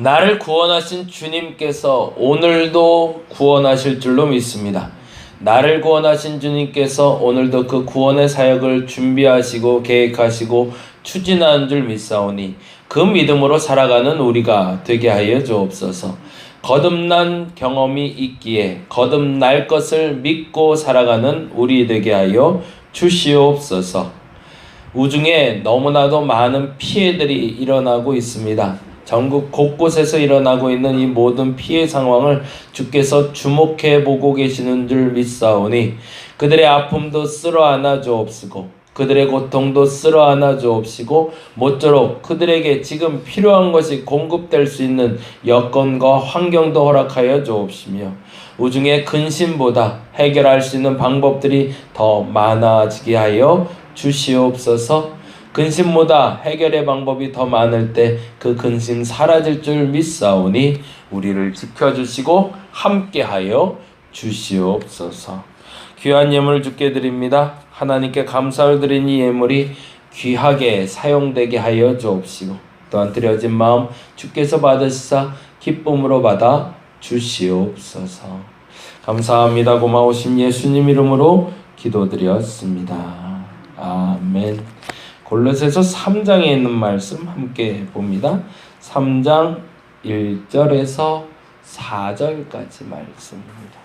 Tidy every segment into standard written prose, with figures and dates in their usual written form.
나를 구원하신 주님께서 오늘도 구원하실 줄로 믿습니다. 나를 구원하신 주님께서 오늘도 그 구원의 사역을 준비하시고 계획하시고 추진하는 줄 믿사오니 그 믿음으로 살아가는 우리가 되게 하여 주옵소서. 거듭난 경험이 있기에 거듭날 것을 믿고 살아가는 우리 되게 하여 주시옵소서. 우중에 너무나도 많은 피해들이 일어나고 있습니다. 전국 곳곳에서 일어나고 있는 이 모든 피해 상황을 주께서 주목해 보고 계시는 줄 믿사오니 그들의 아픔도 쓸어안아 주옵시고 그들의 고통도 쓸어안아 주옵시고 모쪼록 그들에게 지금 필요한 것이 공급될 수 있는 여건과 환경도 허락하여 주옵시며 우중에 근심보다 해결할 수 있는 방법들이 더 많아지게 하여 주시옵소서. 근심보다 해결의 방법이 더 많을 때 그 근심 사라질 줄 믿사오니 우리를 지켜주시고 함께하여 주시옵소서. 귀한 예물 주께 드립니다. 하나님께 감사를 드린 이 예물이 귀하게 사용되게 하여 주옵시고 또한 드려진 마음 주께서 받으시사 기쁨으로 받아 주시옵소서. 감사합니다. 고마우신 예수님 이름으로 기도드렸습니다. 아멘. 골로새서 3장에 있는 말씀 함께 봅니다. 3장 1절에서 4절까지 말씀입니다.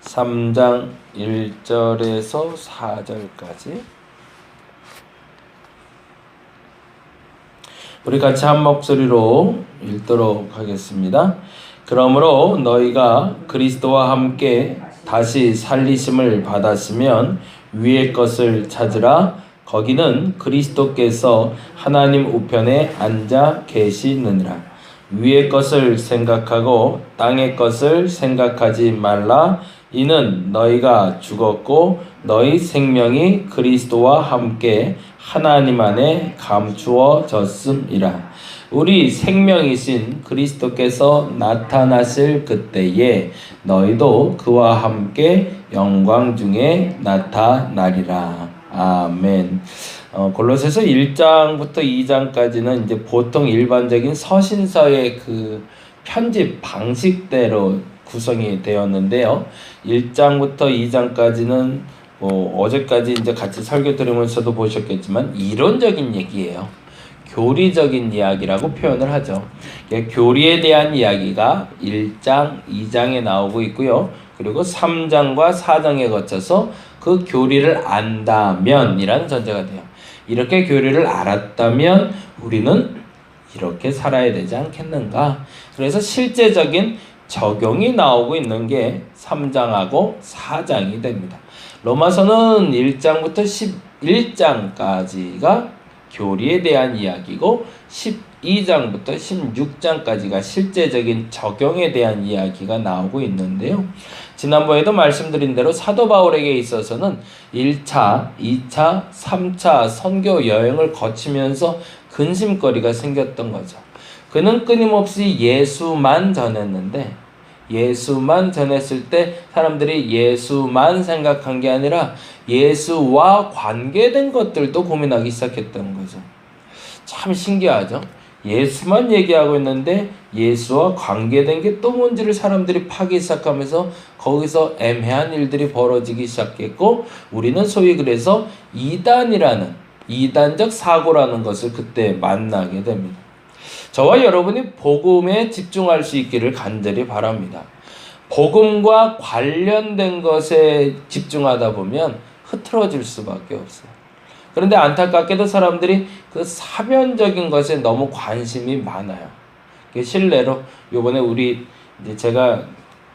3장 1절에서 4절까지 우리 같이 한 목소리로 읽도록 하겠습니다. 그러므로 너희가 그리스도와 함께 다시 살리심을 받았으면 위의 것을 찾으라. 거기는 그리스도께서 하나님 우편에 앉아 계시느니라. 위의 것을 생각하고 땅의 것을 생각하지 말라. 이는 너희가 죽었고 너희 생명이 그리스도와 함께 하나님 안에 감추어졌음이라. 우리 생명이신 그리스도께서 나타나실 그때에 너희도 그와 함께 영광 중에 나타나리라. 아멘. 골로새서 1장부터 2장까지는 이제 보통 일반적인 서신서의 그 편집 방식대로 구성이 되었는데요. 1장부터 2장까지는 어제까지 이제 같이 설교 들으면서도 보셨겠지만 이론적인 얘기예요. 교리적인 이야기라고 표현을 하죠. 교리에 대한 이야기가 1장, 2장에 나오고 있고요. 그리고 3장과 4장에 거쳐서 그 교리를 안다면 이라는 전제가 돼요. 이렇게 교리를 알았다면 우리는 이렇게 살아야 되지 않겠는가? 그래서 실제적인 적용이 나오고 있는 게 3장하고 4장이 됩니다. 로마서는 1장부터 11장까지가 교리에 대한 이야기고 12장부터 16장까지가 실제적인 적용에 대한 이야기가 나오고 있는데요. 지난번에도 말씀드린 대로 사도 바울에게 있어서는 1차, 2차, 3차 선교 여행을 거치면서 근심거리가 생겼던 거죠. 그는 끊임없이 예수만 전했는데 예수만 전했을 때 사람들이 예수만 생각한 게 아니라 예수와 관계된 것들도 고민하기 시작했던 거죠. 참 신기하죠? 예수만 얘기하고 있는데 예수와 관계된 게 또 뭔지를 사람들이 파기 시작하면서 거기서 애매한 일들이 벌어지기 시작했고 우리는 소위 그래서 이단적 사고라는 것을 그때 만나게 됩니다. 저와 여러분이 복음에 집중할 수 있기를 간절히 바랍니다. 복음과 관련된 것에 집중하다 보면 흐트러질 수밖에 없어요. 그런데 안타깝게도 사람들이 그 사변적인 것에 너무 관심이 많아요. 실례로 요번에 우리 이제 제가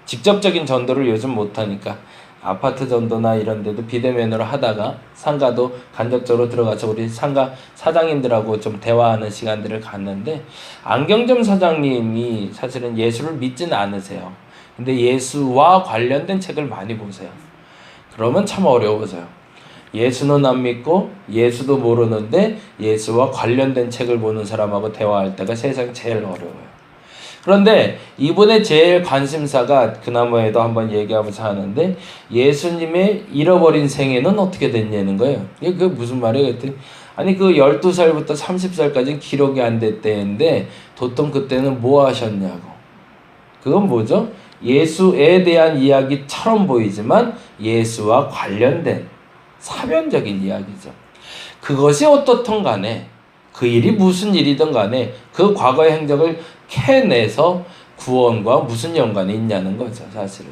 직접적인 전도를 요즘 못하니까 아파트 전도나 이런 데도 비대면으로 하다가 상가도 간접적으로 들어가서 우리 상가 사장님들하고 좀 대화하는 시간들을 갖는데 안경점 사장님이 사실은 예수를 믿지는 않으세요. 근데 예수와 관련된 책을 많이 보세요. 그러면 참 어려워져요. 예수는 안 믿고 예수도 모르는데 예수와 관련된 책을 보는 사람하고 대화할 때가 세상 제일 어려워요. 그런데 이분의 제일 관심사가 그나마에도 한번 얘기하면서 하는데 예수님의 잃어버린 생애는 어떻게 됐냐는 거예요. 그게 무슨 말이에요? 그랬더니 아니 그 12살부터 30살까지는 기록이 안 됐대는데 보통 그때는 뭐 하셨냐고. 그건 뭐죠? 예수에 대한 이야기처럼 보이지만 예수와 관련된 사변적인 이야기죠. 그것이 어떻든 간에 그 일이 무슨 일이든 간에 그 과거의 행적을 캐내서 구원과 무슨 연관이 있냐는 거죠, 사실은.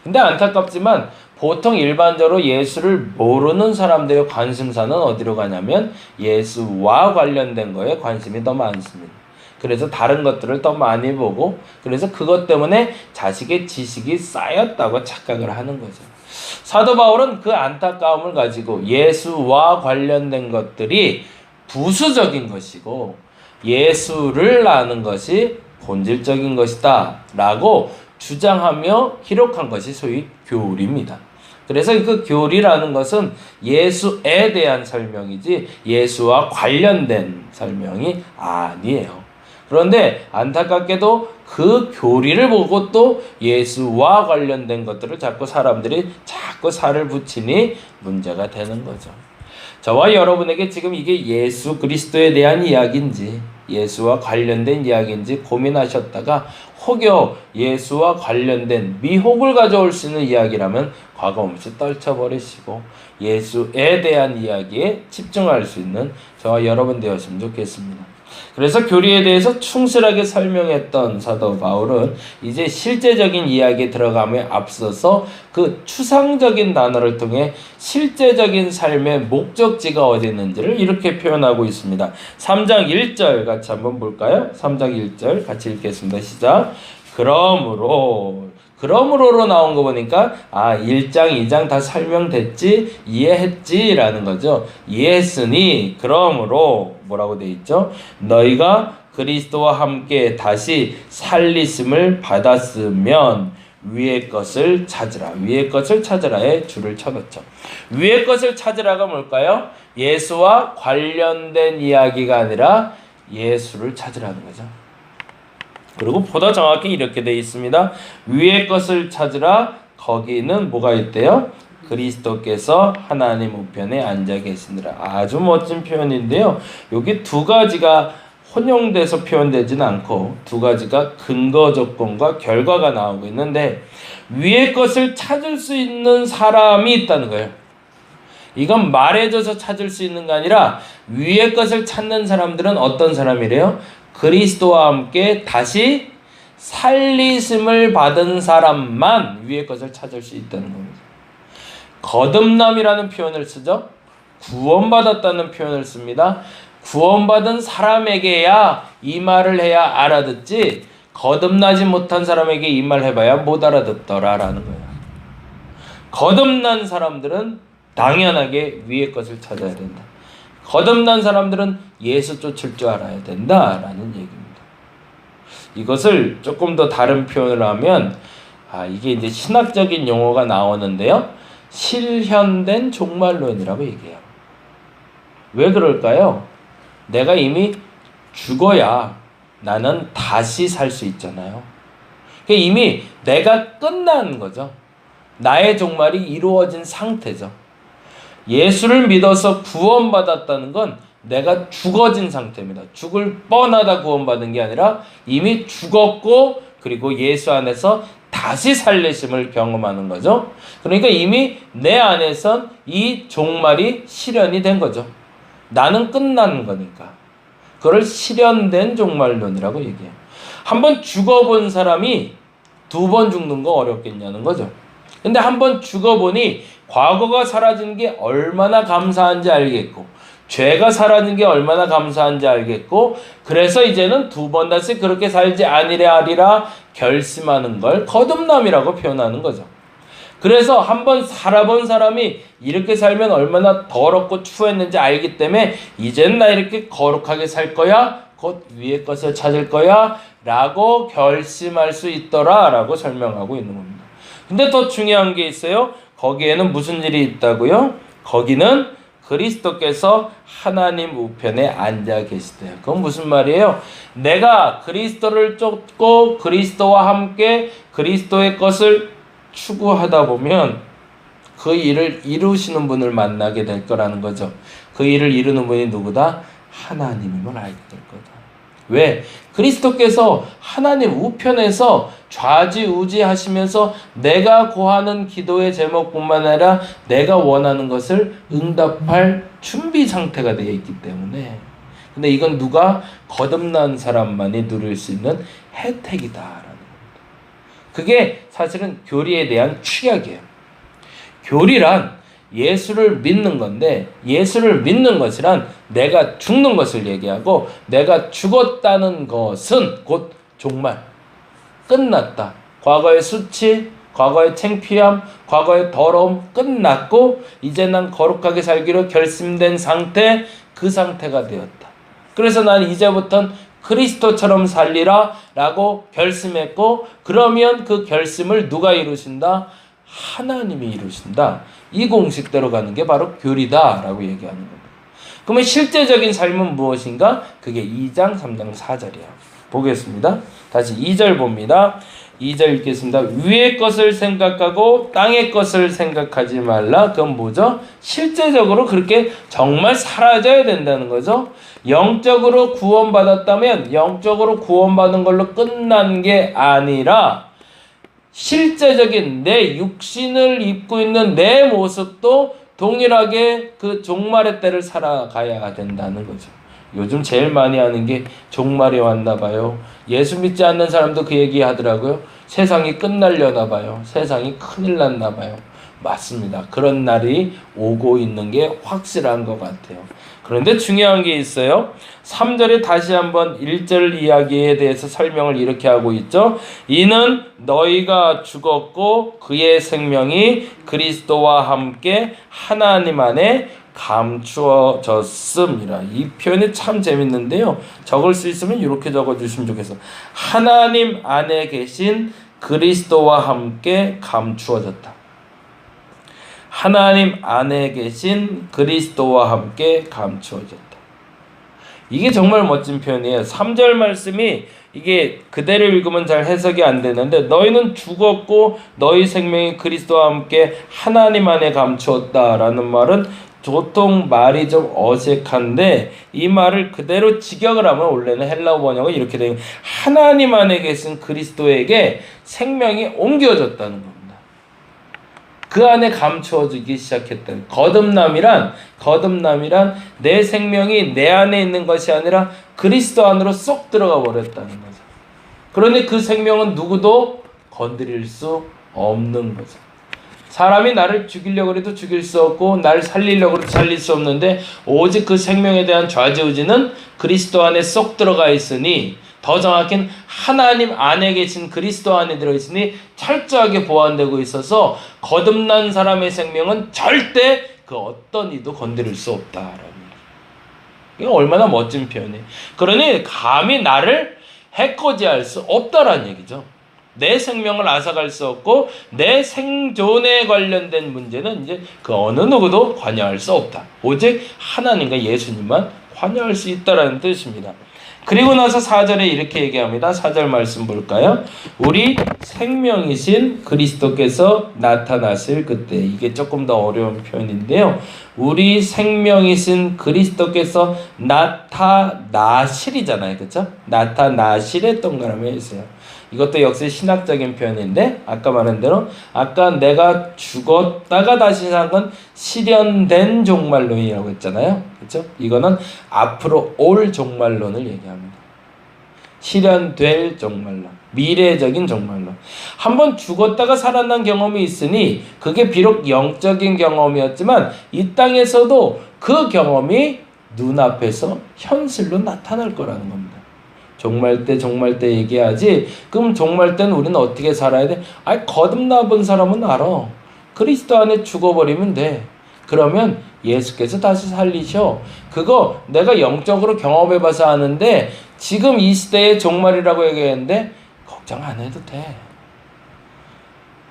근데 안타깝지만 보통 일반적으로 예수를 모르는 사람들의 관심사는 어디로 가냐면 예수와 관련된 거에 관심이 더 많습니다. 그래서 다른 것들을 더 많이 보고 그래서 그것 때문에 자식의 지식이 쌓였다고 착각을 하는 거죠. 사도 바울은 그 안타까움을 가지고 예수와 관련된 것들이 부수적인 것이고 예수를 아는 것이 본질적인 것이다 라고 주장하며 기록한 것이 소위 교리입니다. 그래서 그 교리라는 것은 예수에 대한 설명이지 예수와 관련된 설명이 아니에요. 그런데 안타깝게도 그 교리를 보고 또 예수와 관련된 것들을 자꾸 사람들이 자꾸 살을 붙이니 문제가 되는 거죠. 저와 여러분에게 지금 이게 예수 그리스도에 대한 이야기인지 예수와 관련된 이야기인지 고민하셨다가 혹여 예수와 관련된 미혹을 가져올 수 있는 이야기라면 과거없이 떨쳐버리시고 예수에 대한 이야기에 집중할 수 있는 저와 여러분 되었으면 좋겠습니다. 그래서 교리에 대해서 충실하게 설명했던 사도 바울은 이제 실제적인 이야기에 들어감에 앞서서 그 추상적인 단어를 통해 실제적인 삶의 목적지가 어디 있는지를 이렇게 표현하고 있습니다. 3장 1절 같이 한번 볼까요? 3장 1절 같이 읽겠습니다. 시작. 그러므로로 나온 거 보니까 1장 2장 다 설명됐지 이해했지 라는 거죠. 이해했으니 그러므로 뭐라고 돼 있죠? 너희가 그리스도와 함께 다시 살리심을 받았으면 위의 것을 찾으라. 위의 것을 찾으라에 줄을 쳐놓죠. 위의 것을 찾으라가 뭘까요? 예수와 관련된 이야기가 아니라 예수를 찾으라는 거죠. 그리고 보다 정확히 이렇게 되어 있습니다. 위의 것을 찾으라. 거기는 뭐가 있대요? 그리스도께서 하나님 우편에 앉아 계시느라. 아주 멋진 표현인데요. 여기 두 가지가 혼용돼서 표현되지는 않고 두 가지가 근거 조건과 결과가 나오고 있는데 위의 것을 찾을 수 있는 사람이 있다는 거예요. 이건 말해줘서 찾을 수 있는 게 아니라 위의 것을 찾는 사람들은 어떤 사람이래요? 그리스도와 함께 다시 살리심을 받은 사람만 위의 것을 찾을 수 있다는 겁니다. 거듭남이라는 표현을 쓰죠. 구원받았다는 표현을 씁니다. 구원받은 사람에게야 이 말을 해야 알아듣지 거듭나지 못한 사람에게 이 말 해봐야 못 알아듣더라라는 거예요. 거듭난 사람들은 당연하게 위의 것을 찾아야 된다. 거듭난 사람들은 예수 쫓을 줄 알아야 된다라는 얘기입니다. 이것을 조금 더 다른 표현을 하면 이게 이제 신학적인 용어가 나오는데요. 실현된 종말론이라고 얘기해요. 왜 그럴까요? 내가 이미 죽어야 나는 다시 살 수 있잖아요. 이미 내가 끝난 거죠. 나의 종말이 이루어진 상태죠. 예수를 믿어서 구원받았다는 건 내가 죽어진 상태입니다. 죽을 뻔하다 구원받은 게 아니라 이미 죽었고 그리고 예수 안에서 다시 살리심을 경험하는 거죠. 그러니까 이미 내 안에선 이 종말이 실현이 된 거죠. 나는 끝난 거니까. 그걸 실현된 종말론이라고 얘기해요. 한번 죽어본 사람이 두 번 죽는 거 어렵겠냐는 거죠. 근데 한번 죽어보니 과거가 사라진 게 얼마나 감사한지 알겠고 죄가 사라진 게 얼마나 감사한지 알겠고 그래서 이제는 두 번 다시 그렇게 살지 아니라 하리라 결심하는 걸 거듭남이라고 표현하는 거죠. 그래서 한번 살아본 사람이 이렇게 살면 얼마나 더럽고 추했는지 알기 때문에 이젠 나 이렇게 거룩하게 살 거야 곧 위의 것을 찾을 거야 라고 결심할 수 있더라 라고 설명하고 있는 겁니다. 근데 더 중요한 게 있어요. 거기에는 무슨 일이 있다고요? 거기는 그리스도께서 하나님 우편에 앉아 계시대요. 그건 무슨 말이에요? 내가 그리스도를 쫓고 그리스도와 함께 그리스도의 것을 추구하다 보면 그 일을 이루시는 분을 만나게 될 거라는 거죠. 그 그 일을 이루는 분이 누구다? 하나님임을 알게 될 거다. 왜? 그리스도께서 하나님 우편에서 좌지우지하시면서 내가 구하는 기도의 제목뿐만 아니라 내가 원하는 것을 응답할 준비 상태가 되어 있기 때문에. 근데 이건 누가? 거듭난 사람만이 누릴 수 있는 혜택이다라는 겁니다. 그게 사실은 교리에 대한 취약이에요. 교리란 예수를 믿는 건데, 예수를 믿는 것이란 내가 죽는 것을 얘기하고, 내가 죽었다는 것은 곧 종말, 끝났다. 과거의 수치, 과거의 창피함, 과거의 더러움 끝났고 이제 난 거룩하게 살기로 결심된 상태, 그 상태가 되었다. 그래서 난 이제부터는 그리스도처럼 살리라 라고 결심했고, 그러면 그 결심을 누가 이루신다? 하나님이 이루신다. 이 공식대로 가는 게 바로 교리다 라고 얘기하는 겁니다. 그러면 실제적인 삶은 무엇인가? 그게 2장, 3장, 4절이야. 보겠습니다. 다시 2절 봅니다. 2절 읽겠습니다. 위의 것을 생각하고 땅의 것을 생각하지 말라. 그건 뭐죠? 실제적으로 그렇게 정말 사라져야 된다는 거죠. 영적으로 구원받았다면 영적으로 구원받은 걸로 끝난 게 아니라 실제적인 내 육신을 입고 있는 내 모습도 동일하게 그 종말의 때를 살아가야 된다는 거죠. 요즘 제일 많이 하는 게 종말이 왔나 봐요. 예수 믿지 않는 사람도 그 얘기 하더라고요. 세상이 끝날려나 봐요. 세상이 큰일 났나 봐요. 맞습니다. 그런 날이 오고 있는 게 확실한 것 같아요. 그런데 중요한 게 있어요. 3절에 다시 한번 1절 이야기에 대해서 설명을 이렇게 하고 있죠. 이는 너희가 죽었고 그의 생명이 그리스도와 함께 하나님 안에 감추어졌음이라. 이 표현이 참 재밌는데요. 적을 수 있으면 이렇게 적어주시면 좋겠어요. 하나님 안에 계신 그리스도와 함께 감추어졌다. 하나님 안에 계신 그리스도와 함께 감추어졌다. 이게 정말 멋진 표현이에요. 3절 말씀이 이게 그대로 읽으면 잘 해석이 안 되는데, 너희는 죽었고 너희 생명이 그리스도와 함께 하나님 안에 감추었다라는 말은 보통 말이 좀 어색한데, 이 말을 그대로 직역을 하면 원래는 헬라어 번역은 이렇게 되는, 하나님 안에 계신 그리스도에게 생명이 옮겨졌다는 겁니다. 그 안에 감추어지기 시작했다. 거듭남이란 내 생명이 내 안에 있는 것이 아니라 그리스도 안으로 쏙 들어가 버렸다는 거죠. 그러니 그 생명은 누구도 건드릴 수 없는 거죠. 사람이 나를 죽이려고 해도 죽일 수 없고 나를 살리려고 해도 살릴 수 없는데, 오직 그 생명에 대한 좌지우지는 그리스도 안에 쏙 들어가 있으니, 더 정확히는 하나님 안에 계신 그리스도 안에 들어있으니 철저하게 보완되고 있어서 거듭난 사람의 생명은 절대 그 어떤 이도 건드릴 수 없다라는, 이게 얼마나 멋진 표현이에요. 그러니 감히 나를 해코지할 수 없다라는 얘기죠. 내 생명을 앗아갈 수 없고 내 생존에 관련된 문제는 이제 그 어느 누구도 관여할 수 없다. 오직 하나님과 예수님만 관여할 수 있다라는 뜻입니다. 그리고 나서 4절에 이렇게 얘기합니다. 4절 말씀 볼까요? 우리 생명이신 그리스도께서 나타나실 그때. 이게 조금 더 어려운 표현인데요. 우리 생명이신 그리스도께서 나타나실이잖아요. 그렇죠? 나타나실에 동그라미 있어요. 이것도 역시 신학적인 표현인데, 아까 말한 대로 아까 내가 죽었다가 다시 산 건 실현된 종말론이라고 했잖아요. 그렇죠? 이거는 앞으로 올 종말론을 얘기합니다. 실현될 종말론, 미래적인 종말론. 한번 죽었다가 살아난 경험이 있으니 그게 비록 영적인 경험이었지만 이 땅에서도 그 경험이 눈앞에서 현실로 나타날 거라는 겁니다. 종말 때 얘기하지. 그럼 종말 때는 우리는 어떻게 살아야 돼? 거듭나 본 사람은 알아. 그리스도 안에 죽어버리면 돼. 그러면 예수께서 다시 살리셔. 그거 내가 영적으로 경험해봐서 아는데, 지금 이 시대의 종말이라고 얘기했는데 걱정 안 해도 돼.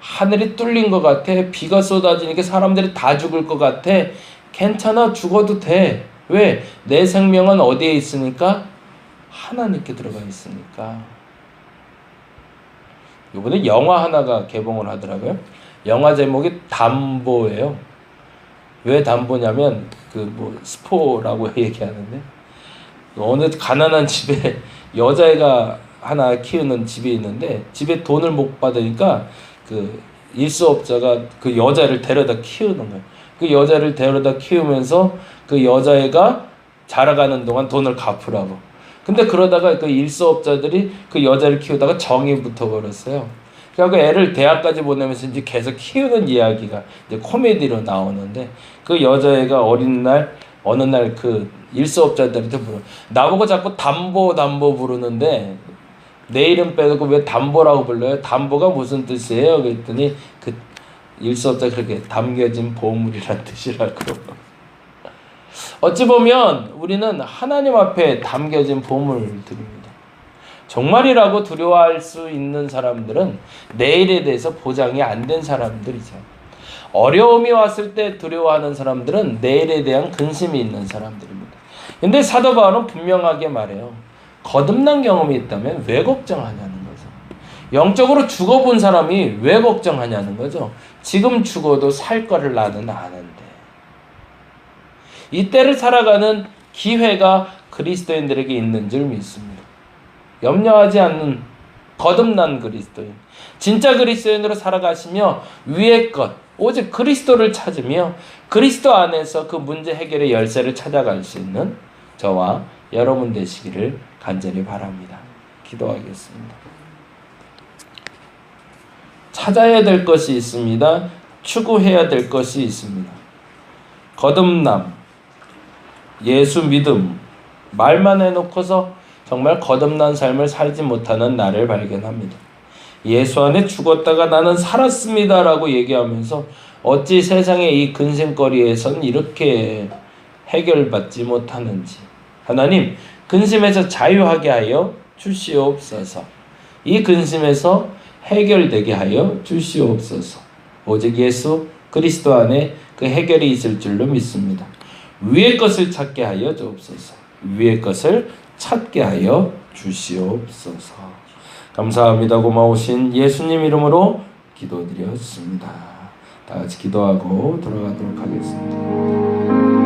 하늘이 뚫린 것 같아. 비가 쏟아지니까 사람들이 다 죽을 것 같아. 괜찮아. 죽어도 돼. 왜? 내 생명은 어디에 있으니까? 하나님께 들어가 있으니까. 이번에 영화 하나가 개봉을 하더라고요. 영화 제목이 담보예요. 왜 담보냐면 스포라고 얘기하는데 어느 가난한 집에 여자애가 하나 키우는 집이 있는데 집에 돈을 못 받으니까 그 일수업자가 그 여자를 데려다 키우는 거예요. 그 여자를 데려다 키우면서 그 여자애가 자라가는 동안 돈을 갚으라고. 근데 그러다가 그 일수업자들이 그 여자를 키우다가 정이 붙어버렸어요. 그래서 애를 대학까지 보내면서 이제 계속 키우는 이야기가 이제 코미디로 나오는데 그 여자애가 어느 날 그 일수업자들한테 나보고 자꾸 담보 부르는데 내 이름 빼놓고 왜 담보라고 불러요? 담보가 무슨 뜻이에요? 그랬더니 그 일수업자 그렇게 담겨진 보물이란 뜻이라고. 어찌 보면 우리는 하나님 앞에 담겨진 보물들입니다. 정말이라고 두려워할 수 있는 사람들은 내일에 대해서 보장이 안 된 사람들이죠. 어려움이 왔을 때 두려워하는 사람들은 내일에 대한 근심이 있는 사람들입니다. 근데 사도 바울은 분명하게 말해요. 거듭난 경험이 있다면 왜 걱정하냐는 거죠. 영적으로 죽어본 사람이 왜 걱정하냐는 거죠. 지금 죽어도 살 거를 나는 아는데. 이때를 살아가는 기회가 그리스도인들에게 있는 줄 믿습니다. 염려하지 않는 거듭난 그리스도인, 진짜 그리스도인으로 살아가시며 위의 것, 오직 그리스도를 찾으며 그리스도 안에서 그 문제 해결의 열쇠를 찾아갈 수 있는 저와 여러분 되시기를 간절히 바랍니다. 기도하겠습니다. 찾아야 될 것이 있습니다. 추구해야 될 것이 있습니다. 거듭남, 예수 믿음, 말만 해놓고서 정말 거듭난 삶을 살지 못하는 나를 발견합니다. 예수 안에 죽었다가 나는 살았습니다 라고 얘기하면서 어찌 세상의 이 근심거리에선 이렇게 해결받지 못하는지, 하나님 근심에서 자유하게 하여 주시옵소서. 이 근심에서 해결되게 하여 주시옵소서. 오직 예수 그리스도 안에 그 해결이 있을 줄로 믿습니다. 위의 것을 찾게 하여 주옵소서. 위의 것을 찾게 하여 주시옵소서. 감사합니다. 고마우신 예수님 이름으로 기도드렸습니다. 다 같이 기도하고 돌아가도록 하겠습니다.